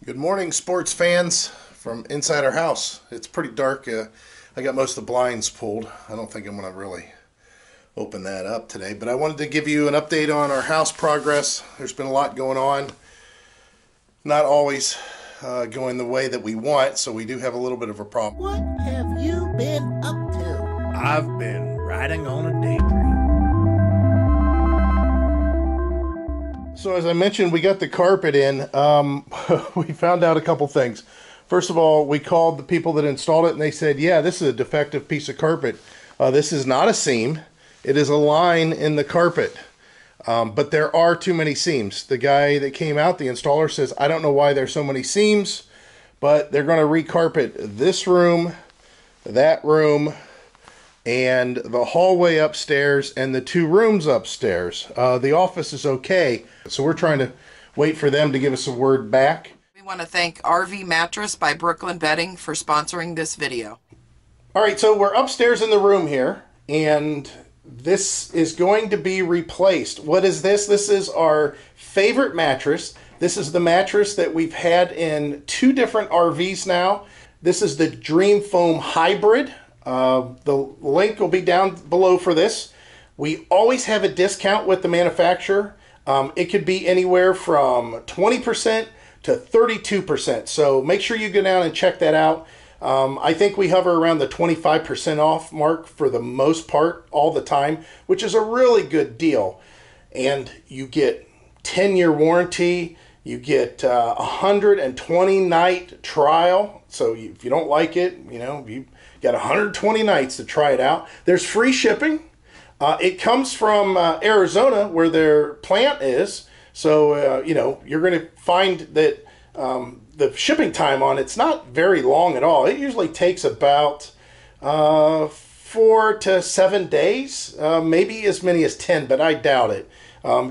Good morning, sports fans from inside our house. It's pretty dark. I got most of the blinds pulled. I don't think I'm going to really open that up today, but I wanted to give you an update on our house progress. There's been a lot going on. Not always going the way that we want, so we do have a little bit of a problem. What have you been up to? I've been riding on a daydream. So as I mentioned, we got the carpet in. We found out a couple things. First of all, we called the people that installed it and they said, yeah, this is a defective piece of carpet. This is not a seam. It is a line in the carpet. But there are too many seams. The guy that came out, the installer, says, I don't know why there's so many seams, but they're going to recarpet this room, that room, and the hallway upstairs and the two rooms upstairs. The office is okay, so we're trying to wait for them to give us a word back. We want to thank RV Mattress by Brooklyn Bedding for sponsoring this video. All right, so we're upstairs in the room here, and this is going to be replaced. What is this? This is our favorite mattress. This is the mattress that we've had in two different RVs now. This is the Dream Foam Hybrid. The link will be down below for this. We always have a discount with the manufacturer. It could be anywhere from 20% to 32%. So make sure you go down and check that out. I think we hover around the 25% off mark for the most part all the time, which is a really good deal. And you get 10-year warranty. You get a 120-night trial. So if you don't like it, you got 120 nights to try it out. There's free shipping. It comes from Arizona, where their plant is. So, you're going to find that the shipping time on it's not very long at all. It usually takes about 4 to 7 days, maybe as many as 10, but I doubt it.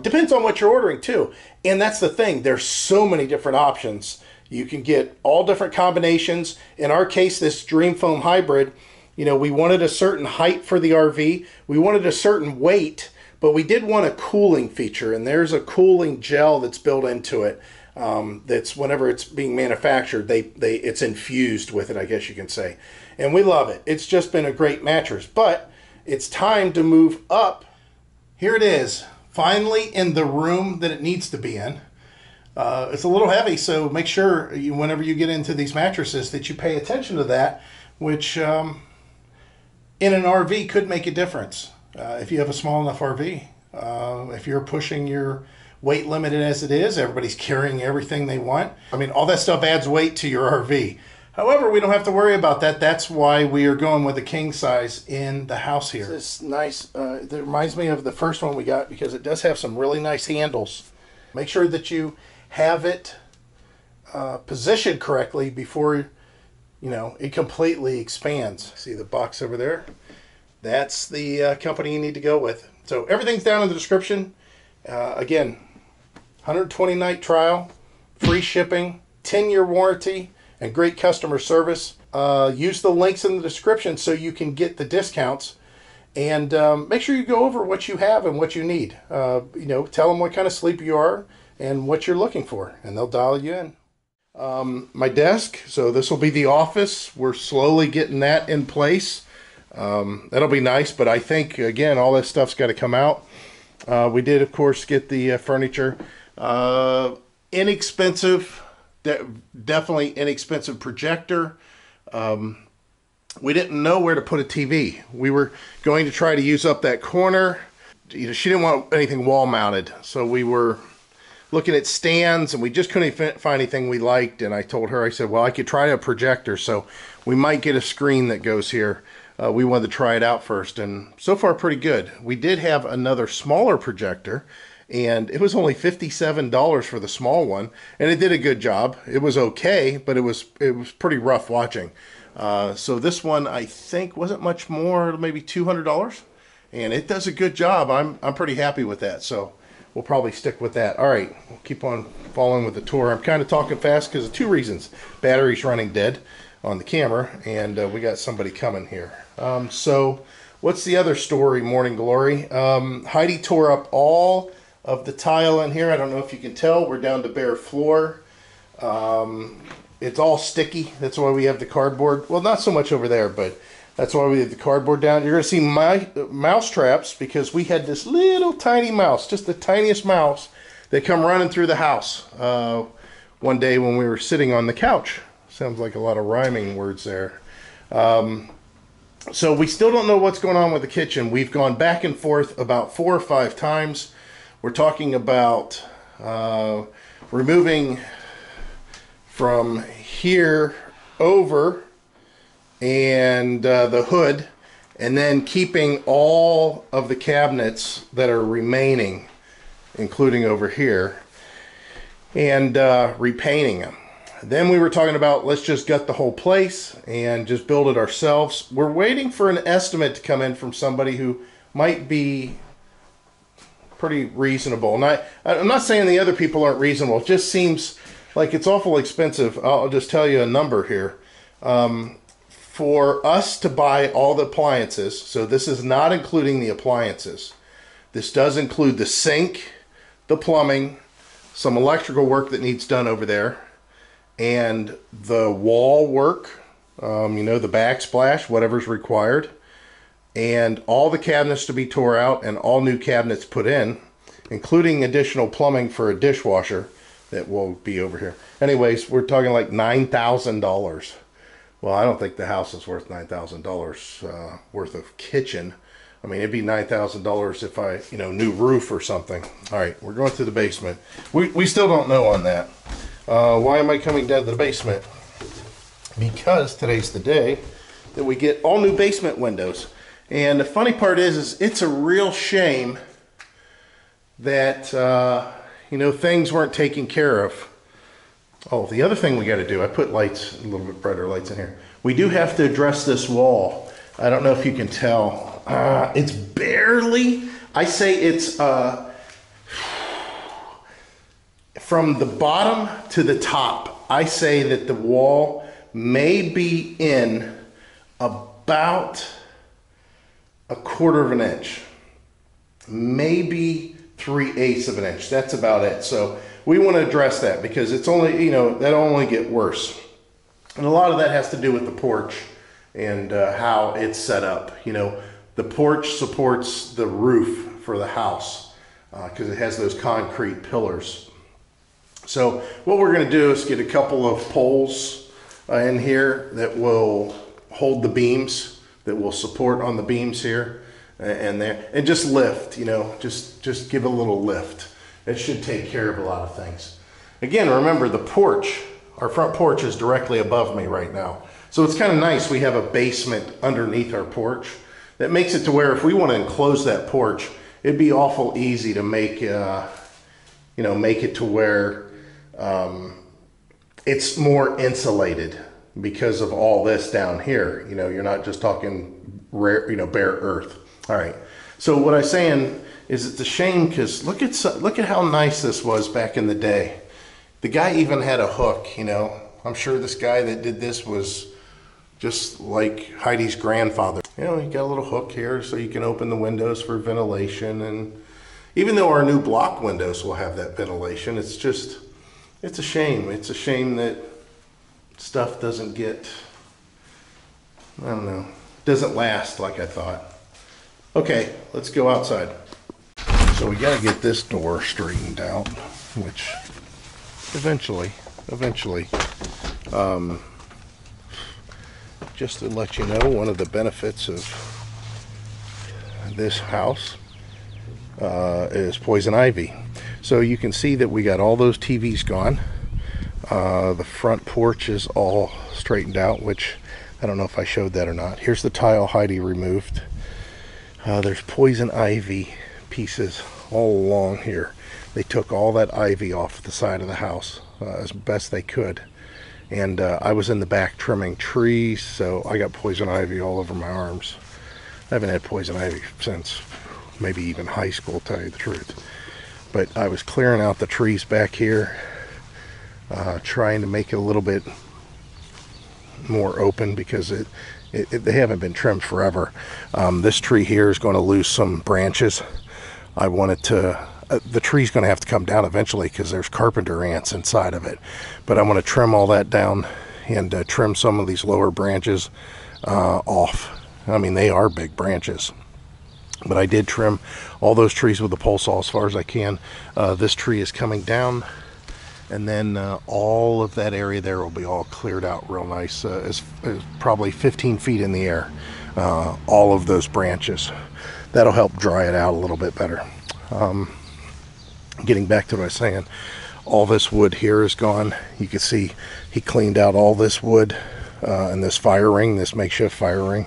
Depends on what you're ordering, too. And that's the thing. There's so many different options. You can get all different combinations. In our case, this Dream Foam Hybrid, we wanted a certain height for the RV. We wanted a certain weight, but we did want a cooling feature. And there's a cooling gel that's built into it. That's whenever it's being manufactured, it's infused with it, I guess you can say. And we love it. It's just been a great mattress. But it's time to move up. Here it is, finally in the room that it needs to be in. It's a little heavy, so make sure whenever you get into these mattresses that you pay attention to that, which in an RV could make a difference. If you have a small enough RV, if you're pushing your weight limited as it is, everybody's carrying everything they want. I mean, all that stuff adds weight to your RV. However, we don't have to worry about that. That's why we are going with a king size in the house here. This is nice. It reminds me of the first one we got because it does have some really nice handles. Make sure that you have it positioned correctly before it completely expands. See the box over there? That's the company you need to go with. So everything's down in the description. Again, 120-night trial, free shipping, 10-year warranty, and great customer service. Use the links in the description so you can get the discounts. And make sure you go over what you have and what you need. Tell them what kind of sleep you are and what you're looking for, and they'll dial you in. My desk, so this will be the office. We're slowly getting that in place. That'll be nice, but I think, again, all this stuff's got to come out. We did, of course, get the furniture. Inexpensive, definitely inexpensive projector. We didn't know where to put a TV. We were going to try to use up that corner. She didn't want anything wall mounted, so we were looking at stands, and we just couldn't find anything we liked. And I told her, I said, well, I could try a projector, so we might get a screen that goes here. We wanted to try it out first, and so far pretty good. We did have another smaller projector, and it was only $57 for the small one, and it did a good job. It was okay, but it was pretty rough watching. So this one, I think, wasn't much more, maybe $200, and it does a good job. I'm pretty happy with that, so we'll probably stick with that. All right, we'll keep on following with the tour. I'm kind of talking fast because of two reasons. Battery's running dead on the camera, and we got somebody coming here. So what's the other story, Morning Glory? Heidi tore up all of the tile in here. I don't know if you can tell. We're down to bare floor. It's all sticky. That's why we have the cardboard. Well, not so much over there, but that's why we have the cardboard down. You're going to see my mouse traps because we had this little tiny mouse, just the tiniest mouse, that come running through the house one day when we were sitting on the couch. Sounds like a lot of rhyming words there. So we still don't know what's going on with the kitchen. We've gone back and forth about 4 or 5 times. We're talking about removing from here over and the hood, and then keeping all of the cabinets that are remaining, including over here, and repainting them. Then we were talking about let's just gut the whole place and just build it ourselves. We're waiting for an estimate to come in from somebody who might be pretty reasonable. And I'm not saying the other people aren't reasonable. It just seems like it's awful expensive. I'll just tell you a number here. For us to buy all the appliances, so this is not including the appliances. This does include the sink, the plumbing, some electrical work that needs done over there, and the wall work, you know, the backsplash, whatever's required, and all the cabinets to be tore out and all new cabinets put in, including additional plumbing for a dishwasher that will be over here. Anyways, we're talking like $9,000. Well, I don't think the house is worth $9,000 worth of kitchen. I mean, it'd be $9,000 if I, you know, new roof or something. All right, we're going to the basement. We still don't know on that. Why am I coming down to the basement? Because today's the day that we get all new basement windows. And the funny part is it's a real shame that, you know, things weren't taken care of. Oh, the other thing we got to do, I put lights, a little bit brighter lights in here. We do have to address this wall. I don't know if you can tell. It's barely, I say it's from the bottom to the top. I say that the wall may be in about 1/4 of an inch, maybe 3/8 of an inch. That's about it. So we want to address that because it's only, you know, that'll only get worse. And a lot of that has to do with the porch and how it's set up. You know, the porch supports the roof for the house because it has those concrete pillars. So what we're going to do is get a couple of poles in here that will hold the beams, that will support on the beams here and there, and just lift, you know, just give a little lift. It should take care of a lot of things. Again, remember the porch, our front porch is directly above me right now. So it's kind of nice we have a basement underneath our porch. That makes it to where if we want to enclose that porch, it'd be awful easy to make, you know, make it to where it's more insulated because of all this down here. You know, you're not just talking rare, you know, bare earth. All right. So what I'm saying is it's a shame because look at how nice this was back in the day. The guy even had a hook, you know. I'm sure this guy that did this was just like Heidi's grandfather. You know, you got a little hook here so you can open the windows for ventilation. And even though our new block windows will have that ventilation, it's just, it's a shame. It's a shame that stuff doesn't get, I don't know, doesn't last like I thought. Okay, let's go outside. So we got to get this door straightened out, which eventually, just to let you know, one of the benefits of this house is poison ivy. So you can see that we got all those TVs gone. The front porch is all straightened out, which I don't know if I showed that or not. Here's the tile Heidi removed. There's poison ivy pieces all along here. They took all that ivy off the side of the house as best they could. And I was in the back trimming trees, so I got poison ivy all over my arms. I haven't had poison ivy since maybe even high school, to tell you the truth. But I was clearing out the trees back here, trying to make it a little bit more open because they haven't been trimmed forever. This tree here is going to lose some branches. I wanted to the tree's going to have to come down eventually because there's carpenter ants inside of it. But I'm going to trim all that down and trim some of these lower branches off. I mean, they are big branches. But I did trim all those trees with the pole saw as far as I can. This tree is coming down, and then all of that area there will be all cleared out real nice. As probably 15 feet in the air, all of those branches. That'll help dry it out a little bit better. Getting back to what I was saying, all this wood here is gone. You can see he cleaned out all this wood and this fire ring, this makeshift fire ring.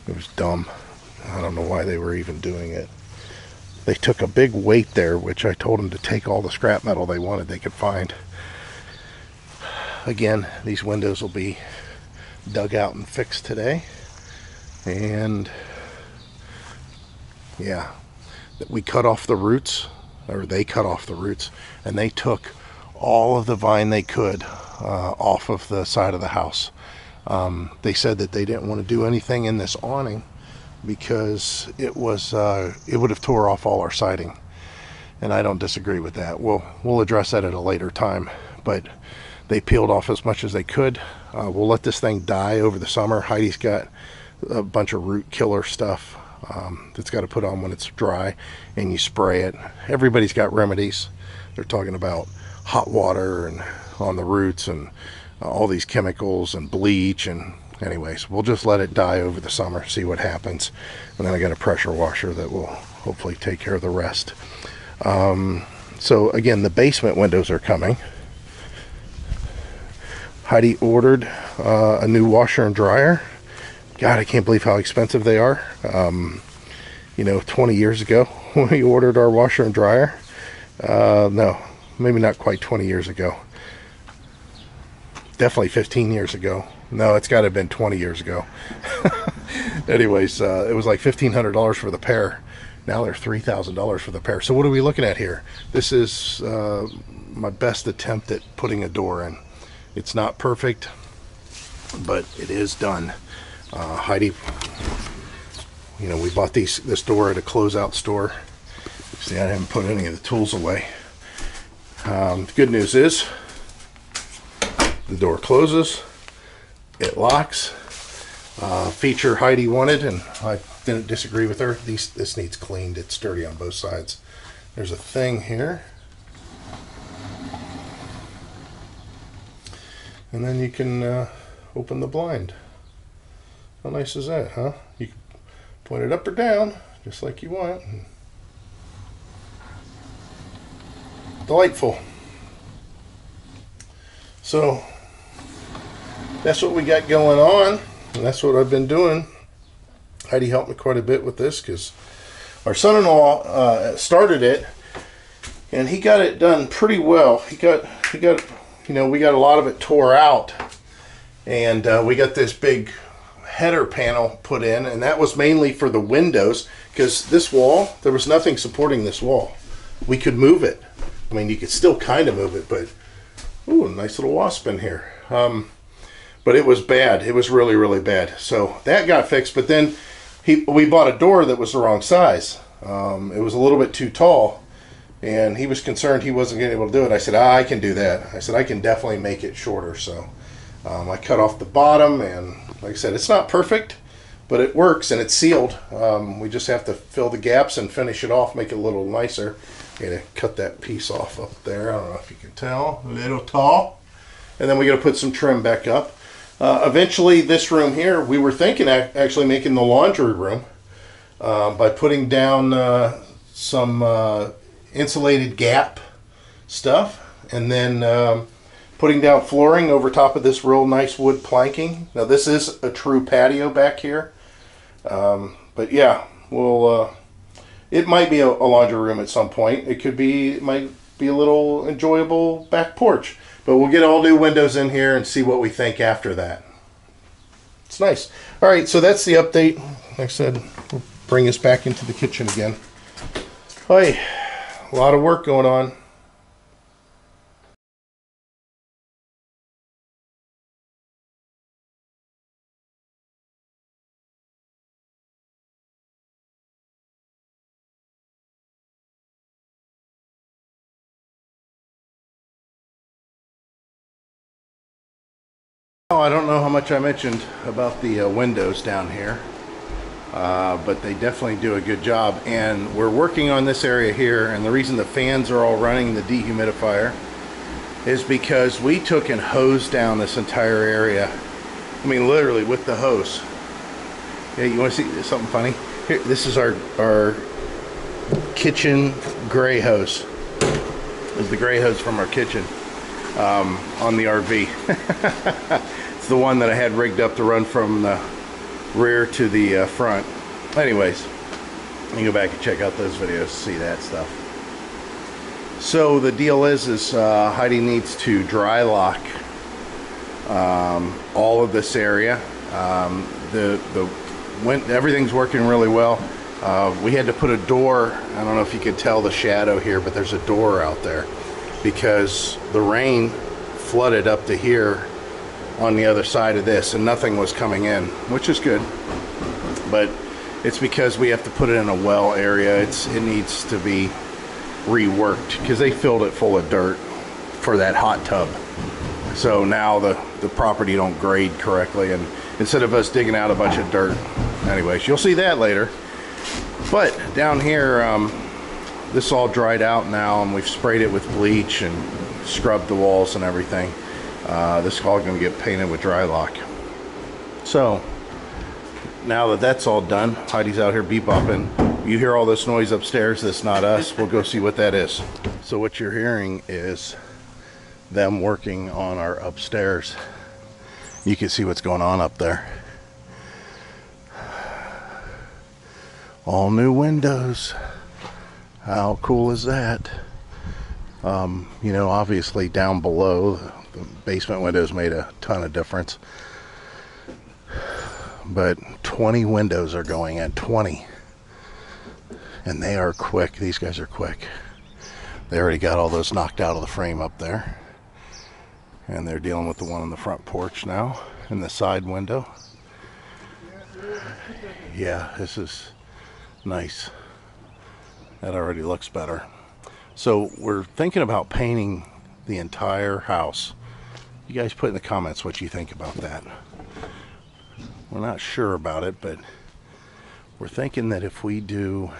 It was dumb. I don't know why they were even doing it. They took a big weight there, which I told them to take all the scrap metal they wanted they could find. Again, these windows will be dug out and fixed today. And yeah, we cut off the roots, or they cut off the roots, and they took all of the vine they could off of the side of the house. They said that they didn't want to do anything in this awning because it would have tore off all our siding, and I don't disagree with that. We'll address that at a later time, but they peeled off as much as they could. We'll let this thing die over the summer. Heidi's got a bunch of root killer stuff that's got to put on when it's dry, and you spray it. Everybody's got remedies. They're talking about hot water and on the roots and all these chemicals and bleach, and anyways, we'll just let it die over the summer, see what happens, and then I got a pressure washer that will hopefully take care of the rest. So again, the basement windows are coming. Heidi ordered a new washer and dryer. God, I can't believe how expensive they are. You know, 20 years ago when we ordered our washer and dryer, no, maybe not quite 20 years ago, definitely 15 years ago. No, it's got to have been 20 years ago. Anyways, it was like $1,500 for the pair. Now they're $3,000 for the pair. So what are we looking at here? This is my best attempt at putting a door in. It's not perfect, but it is done. Heidi, you know, we bought this door at a closeout store. See, I haven't put any of the tools away. The good news is the door closes, it locks. Feature Heidi wanted, and I didn't disagree with her. This needs cleaned. It's dirty on both sides. There's a thing here, and then you can open the blind. How nice is that, huh? You can point it up or down, just like you want. Delightful. So that's what we got going on, and that's what I've been doing. Heidi helped me quite a bit with this because our son-in-law started it, and he got it done pretty well. He got, you know, we got a lot of it tore out, and we got this big header panel put in, and that was mainly for the windows because this wall, there was nothing supporting this wall. We could move it. I mean, you could still kind of move it, but ooh, a nice little wasp in here. But it was bad. It was really, really bad. So that got fixed, but then we bought a door that was the wrong size. It was a little bit too tall, and he was concerned he wasn't going to be able to do it. I said, I can do that. I said, I can definitely make it shorter. So I cut off the bottom, and like I said, it's not perfect, but it works, and it's sealed. We just have to fill the gaps and finish it off, make it a little nicer. I'm going to cut that piece off up there. I don't know if you can tell. A little tall. And then we're going to put some trim back up. Eventually, this room here, we were thinking actually making the laundry room by putting down some insulated gap stuff, and then putting down flooring over top of this real nice wood planking. Now, this is a true patio back here, but yeah, we'll. It might be a laundry room at some point. It might be a little enjoyable back porch. But we'll get all new windows in here and see what we think after that. It's nice. All right, so that's the update. Like I said, we'll bring us back into the kitchen again. Hi, a lot of work going on. Oh, I don't know how much I mentioned about the windows down here, but they definitely do a good job. And we're working on this area here, and the reason the fans are all running the dehumidifier is because we took and hosed down this entire area. I mean, literally with the hose. Yeah, you want to see something funny? Here, this is our kitchen gray hose. This is the gray hose from our kitchen on the RV. It's the one that I had rigged up to run from the rear to the front. Anyways, you can go back and check out those videos to see that stuff. So the deal is Heidi needs to dry lock all of this area. Everything's working really well. We had to put a door. I don't know if you could tell the shadow here, but there's a door out there because the rain flooded up to here on the other side of this, and nothing was coming in, which is good. But it's because we have to put it in a well area. It needs to be reworked because they filled it full of dirt for that hot tub. So now the property don't grade correctly, and instead of us digging out a bunch of dirt. Anyways, you'll see that later. But down here, this all dried out now, and we've sprayed it with bleach and scrubbed the walls and everything. This is all going to get painted with dry lock. So now that that's all done, Heidi's out here bebopping. You hear all this noise upstairs, that's not us. We'll go see what that is. So what you're hearing is them working on our upstairs. You can see what's going on up there. All new windows. How cool is that? You know, obviously down below, the basement windows made a ton of difference. But 20 windows are going in, 20. And they are quick. These guys are quick. They already got all those knocked out of the frame up there. And they're dealing with the one on the front porch now, and the side window. Yeah, this is nice. That already looks better. So we're thinking about painting the entire house. You guys put in the comments what you think about that. We're not sure about it, but we're thinking that if we do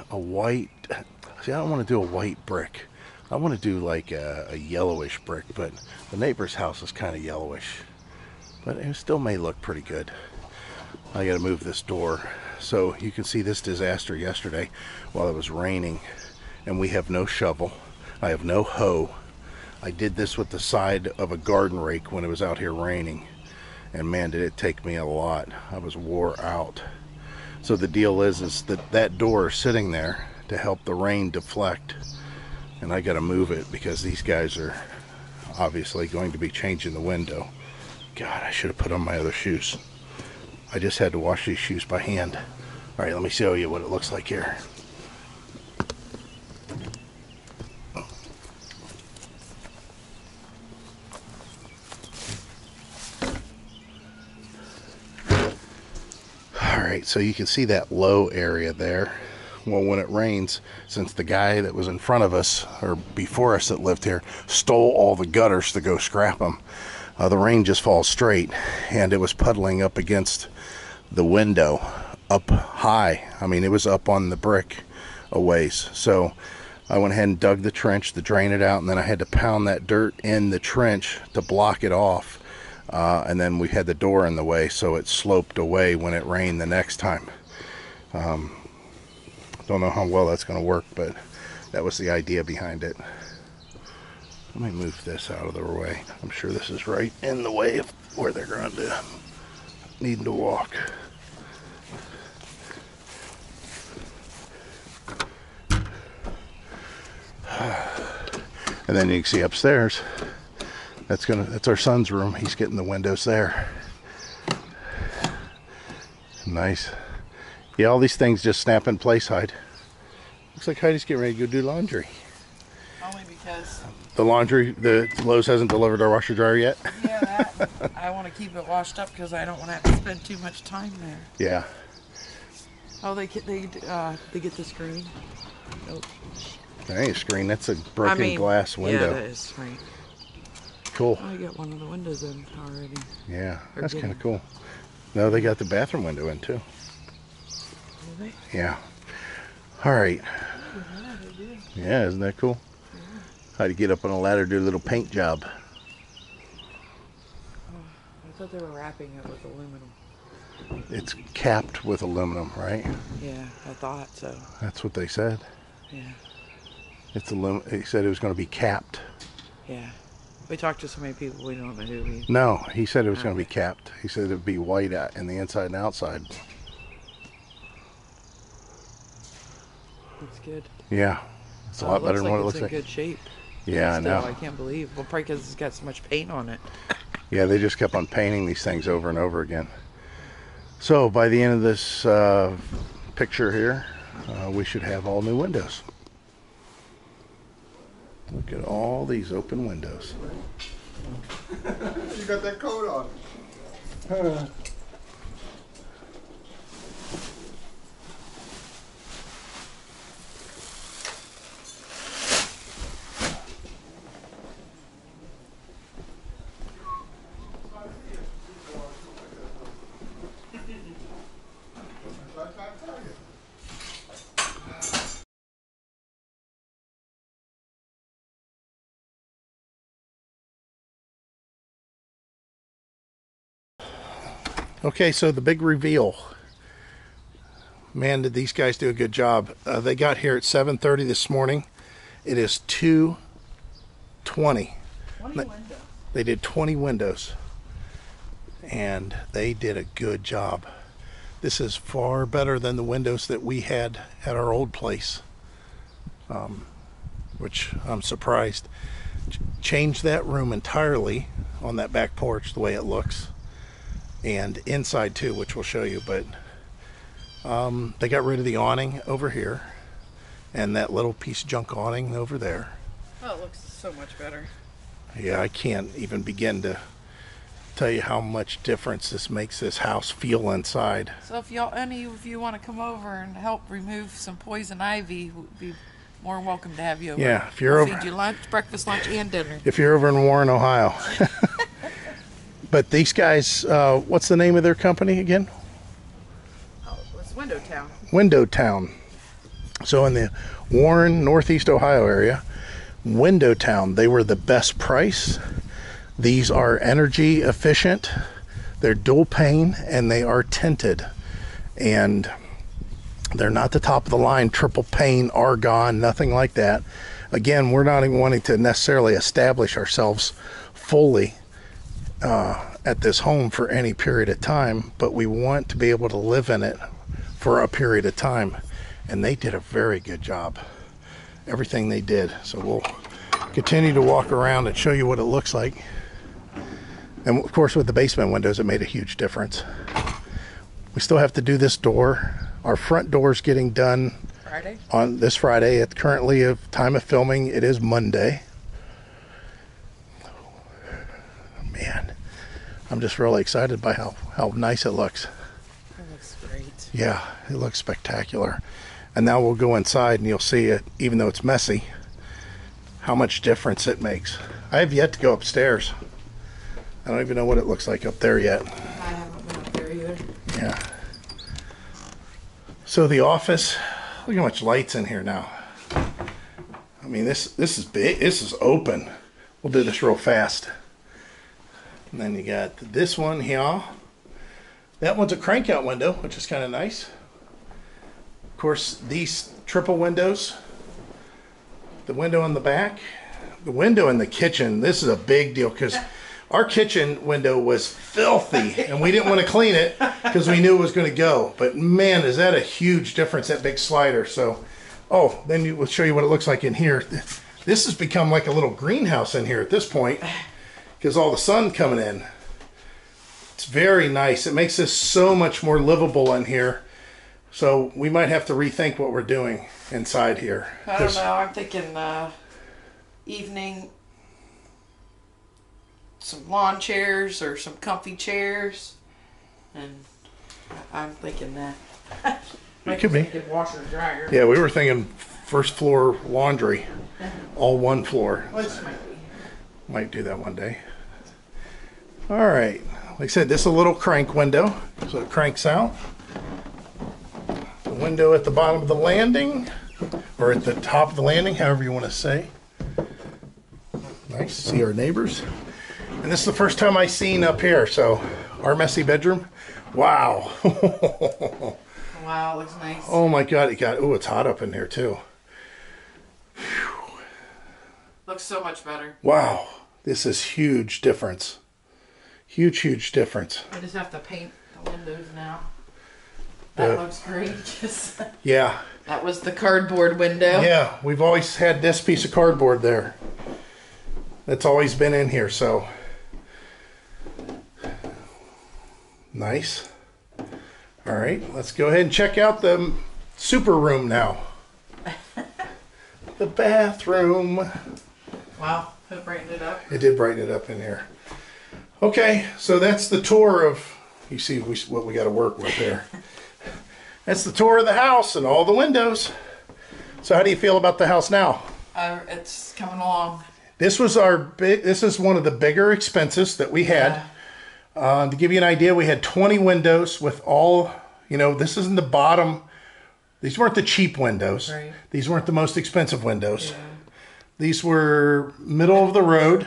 a white, see, I don't want to do a white brick. I want to do like a yellowish brick, but the neighbor's house is kind of yellowish, but it still may look pretty good. I got to move this door. So you can see this disaster yesterday while it was raining, and we have no shovel. I have no hoe. I did this with the side of a garden rake when it was out here raining, and man, did it take me a lot. I was wore out. So the deal is that door is sitting there to help the rain deflect, and I got to move it because these guys are obviously going to be changing the window. God, I should have put on my other shoes. I just had to wash these shoes by hand. All right, let me show you what it looks like here. All right, so you can see that low area there. Well, when it rains, since the guy that was in front of us, or before us that lived here, stole all the gutters to go scrap them, the rain just falls straight, and it was puddling up against the window, up high. I mean, it was up on the brick a ways. So I went ahead and dug the trench to drain it out, and then I had to pound that dirt in the trench to block it off. And then we had the door in the way, so it sloped away when it rained the next time. Don't know how well that's going to work, but that was the idea behind it. Let me move this out of the way. I'm sure this is right in the way of where they're going to need to walk. And then you can see upstairs, that's our son's room. He's getting the windows there. Nice. Yeah, all these things just snap in place, Heidi. Looks like Heidi's getting ready to go do laundry. Only because... The laundry, the Lowe's hasn't delivered our washer dryer yet? Yeah, that, I want to keep it washed up because I don't want to have to spend too much time there. Yeah. Oh, they get the screen. Oh. That ain't a screen, that's a broken glass window. Yeah, that is right. Cool. I got one of the windows in already. Yeah, that's kind of getting- cool. No, they got the bathroom window in too. Do they? Yeah. All right. Yeah, they do. Yeah, isn't that cool? How to get up on a ladder, do a little paint job. I thought they were wrapping it with aluminum. It's capped with aluminum, right? Yeah, I thought so. That's what they said. Yeah. It's aluminum. He said it was going to be capped. Yeah. We talked to so many people, we don't know who we... No, he said it was going to be capped. He said it'd be white in the inside and outside. Looks good. Yeah, it's a lot better than what it looks like. It's in good shape. Yeah, I know. I can't believe. Well, probably because it's got so much paint on it. Yeah, they just kept on painting these things over and over again. So by the end of this picture here, we should have all new windows. Look at all these open windows. You got that coat on. Okay, so the big reveal. Man, did these guys do a good job. They got here at 7:30 this morning. It is 2:20. 20 windows. They did 20 windows. And they did a good job. This is far better than the windows that we had at our old place. Which I'm surprised. Changed that room entirely on that back porch, the way it looks. And inside too, which we'll show you, but they got rid of the awning over here and that little piece of junk awning over there. Oh, it looks so much better. Yeah, I can't even begin to tell you how much difference this makes this house feel inside. So if any of you want to come over and help remove some poison ivy, we'd be more welcome to have you over. Yeah, if you're we'll over, feed you lunch, breakfast, lunch, and dinner. if you're over in Warren, Ohio. But these guys, what's the name of their company again? Oh, it's Window Town. Window Town. So in the Warren, Northeast Ohio area, Window Town, they were the best price. These are energy efficient, they're dual pane, and they are tinted. And they're not the top of the line triple pane argon, nothing like that. Again, we're not even wanting to necessarily establish ourselves fully at this home for any period of time, but we want to be able to live in it for a period of time. And they did a very good job, everything they did. So we'll continue to walk around and show you what it looks like. And of course, with the basement windows, it made a huge difference. We still have to do this door. Our front door is getting done Friday? on this Friday. At currently of time of filming, it is Monday. Man, I'm just really excited by how nice it looks. It looks great. Yeah, it looks spectacular. And now we'll go inside and you'll see it, even though it's messy, how much difference it makes. I have yet to go upstairs. I don't even know what it looks like up there yet. I haven't been up there either. Yeah. So the office, look how much light's in here now. I mean, this is big. This is open. We'll do this real fast. And then you got this one here. That one's a crank out window, which is kind of nice. Of course, these triple windows. The window in the back. The window in the kitchen. This is a big deal because our kitchen window was filthy and we didn't want to clean it because we knew it was going to go. But man, is that a huge difference, that big slider. So, oh, then we'll show you what it looks like in here. This has become like a little greenhouse in here at this point because all the sun coming in. It's very nice. It makes this so much more livable in here. So we might have to rethink what we're doing inside here. I don't know. I'm thinking evening, some lawn chairs or some comfy chairs, and I'm thinking that. It could be. Good washer and dryer. Yeah, we were thinking first floor laundry, all one floor. Which might be. Might do that one day. All right. Like I said, this is a little crank window, so it cranks out. The window at the bottom of the landing, or at the top of the landing, however you want to say. Nice. See our neighbors. And this is the first time I've seen up here, so our messy bedroom. Wow. Wow, looks nice. Oh my God, it's hot up in here too. Whew. Looks so much better. Wow, this is huge difference. Huge difference. I just have to paint the windows now. That looks great. Yeah. That was the cardboard window. Yeah, we've always had this piece of cardboard there. That's always been in here, so. Nice. All right, let's go ahead and check out the super room now. The bathroom. Wow, it brightened it up. It did brighten it up in here. Okay, so that's the tour of, you see what we got to work with there. That's the tour of the house and all the windows. So how do you feel about the house now? It's coming along. This was this is one of the bigger expenses that we had. Yeah. To give you an idea, we had 20 windows with all, this isn't the bottom. These weren't the cheap windows. Right. These weren't the most expensive windows. Yeah. These were middle of the road.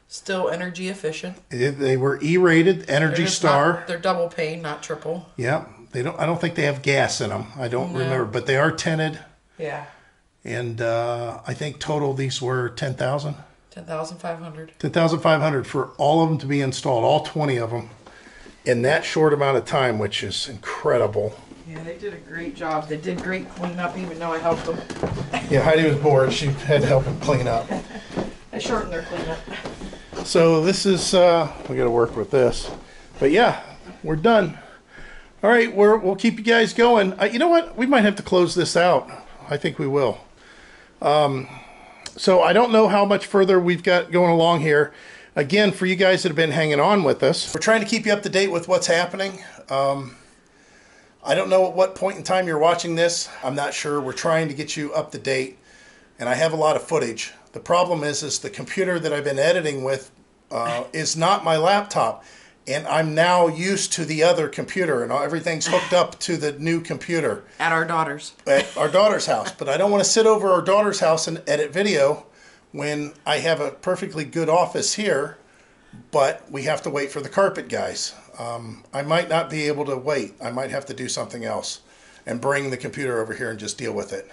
Still energy efficient. They were E-rated, Energy Star. They're double pane, not triple. Yeah. I don't think they have gas in them. I don't remember, but they are tinted. Yeah. And I think total these were 10,000. 10,500. 10,500 for all of them to be installed, all 20 of them, in that short amount of time, which is incredible. Yeah, they did a great job. They did great cleanup, even though I helped them. Yeah, Heidi was bored. She had to help them clean up. I shortened their cleanup. So this is, we got to work with this. But yeah, we're done. All right, we'll keep you guys going. You know what? We might have to close this out. I think we will. So I don't know how much further we've got going along here. Again, for you guys that have been hanging on with us, we're trying to keep you up to date with what's happening. I don't know at what point in time you're watching this. I'm not sure. We're trying to get you up to date, and I have a lot of footage. The problem is the computer that I've been editing with is not my laptop, and I'm now used to the other computer, and everything's hooked up to the new computer. At our daughter's. At our daughter's house. But I don't want to sit over our daughter's house and edit video when I have a perfectly good office here, but we have to wait for the carpet guys. I might not be able to wait. I might have to do something else and bring the computer over here and just deal with it.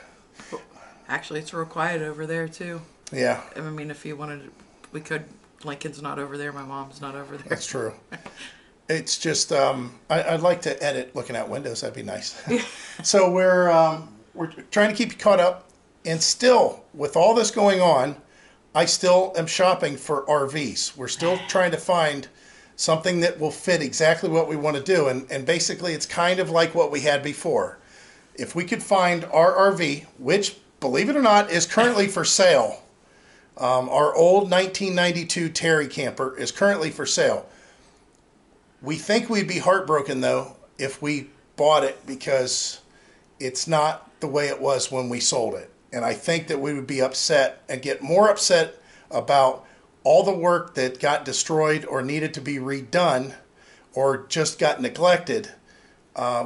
Actually, it's real quiet over there, too. Yeah. I mean, if you wanted, we could. Lincoln's not over there. My mom's not over there. That's true. It's just, I'd like to edit looking out windows. That'd be nice. So we're trying to keep you caught up. And still, with all this going on, I still am shopping for RVs. We're still trying to find something that will fit exactly what we want to do. And basically, it's kind of like what we had before. If we could find our RV, which, believe it or not, is currently for sale. Our old 1992 Terry camper is currently for sale. We think we'd be heartbroken, though, if we bought it because it's not the way it was when we sold it. And I think that we would be upset and get more upset about all the work that got destroyed or needed to be redone or just got neglected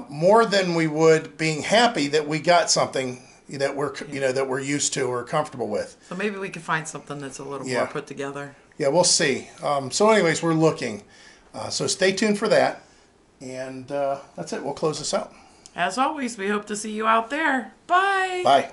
more than we would being happy that we got something that we're used to or comfortable with. So maybe we could find something that's a little more put together. Yeah, we'll see. So anyways, we're looking. So stay tuned for that. And that's it. We'll close this out. As always, we hope to see you out there. Bye. Bye.